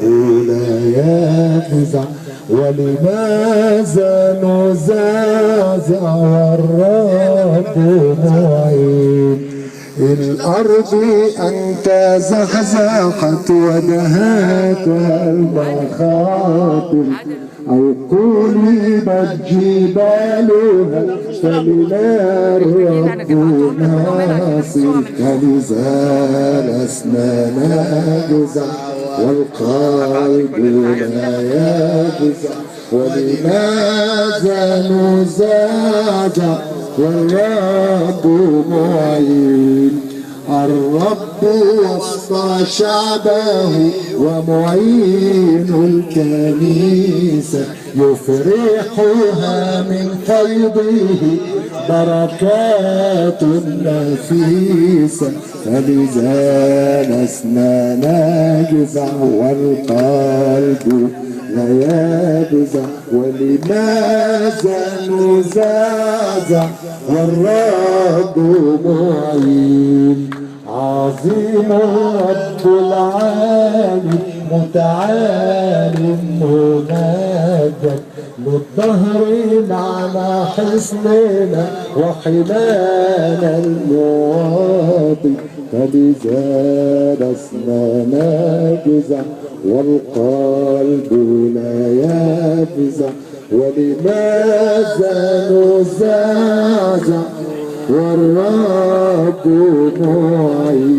لا يفزع ولماذا نزعزع والرب معين الأرض أنت زحزحت ودهاتها المخاطر أو قلبت جبالها فمن الرب ناصر فلذا لسنا نجزع والقلب لا يجزع ولماذا نزعزع والرب معين الرب وسط شعبه ومعين الكنيسة يفرحها من فيضه بركات نفيسة فلذا لسنا نجزع والقلب لا يجزع ولماذا نزعزع والرب معين عظيم رب العالم متعال منادى للدهر معنا حصننا وحمانا المواطي فلذا لسنا نجزع والقلب لا يفزع ولماذا نزعزع والرب معين